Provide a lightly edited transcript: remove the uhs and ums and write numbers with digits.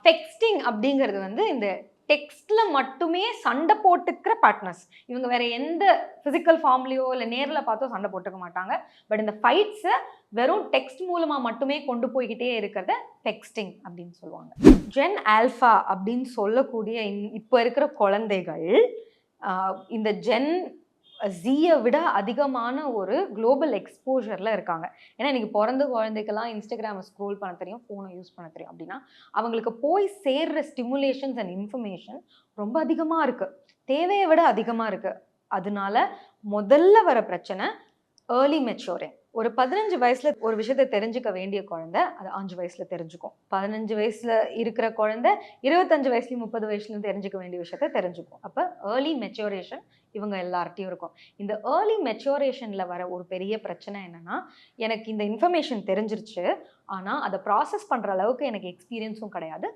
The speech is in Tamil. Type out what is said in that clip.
டெக்ஸ்டிங் அப்படிங்கிறது வந்து இந்த டெக்ஸ்ட்ல மட்டுமே சண்டை போட்டுக்கிற பார்ட்னர்ஸ். இவங்க வேற எந்த பிசிக்கல் ஃபார்ம்லயோ இல்லை நேரில் பார்த்தோ சண்டை போட்டுக்க மாட்டாங்க. பட் இந்த ஃபைட்ஸை வெறும் டெக்ஸ்ட் மூலமா மட்டுமே கொண்டு போய்கிட்டே இருக்கிறத டெக்ஸ்டிங் அப்படின்னு சொல்லுவாங்க. ஜென் ஆல்ஃபா அப்படின்னு சொல்லக்கூடிய இப்போ இருக்கிற குழந்தைகள் இந்த ஜென் ஜீயை விட அதிகமான ஒரு குளோபல் எக்ஸ்போஜரில் இருக்காங்க. ஏன்னா இன்னைக்கு பிறந்த குழந்தைக்கெல்லாம் இன்ஸ்டாகிராமை ஸ்க்ரோல் பண்ண தெரியும், ஃபோனை யூஸ் பண்ண தெரியும். அப்படின்னா அவங்களுக்கு போய் சேர்ற ஸ்டிமுலேஷன்ஸ் அண்ட் இன்ஃபர்மேஷன் ரொம்ப அதிகமாக இருக்குது, தேவையை விட அதிகமாக இருக்குது. அதனால முதல்ல வர பிரச்சனை ஏர்லி மெச்சூரிங். ஒரு 15 வயசுல ஒரு விஷயத்தை தெரிஞ்சுக்க வேண்டிய குழந்தை அது 5 வயசுல தெரிஞ்சுக்கும். 15 வயசுல இருக்கிற குழந்தை 25 வயசுலயும் 30 வயசுலயும் தெரிஞ்சுக்க வேண்டிய விஷயத்த தெரிஞ்சுக்கும். அப்போ ஏர்லி மெச்சூரேஷன் இவங்க எல்லார்ட்டையும் இருக்கும். இந்த ஏர்லி மெச்சூரேஷன்ல வர ஒரு பெரிய பிரச்சனை என்னன்னா, எனக்கு இந்த இன்ஃபர்மேஷன் தெரிஞ்சிருச்சு, ஆனால் அதை ப்ராசஸ் பண்ற அளவுக்கு எனக்கு எக்ஸ்பீரியன்ஸும் கிடையாது,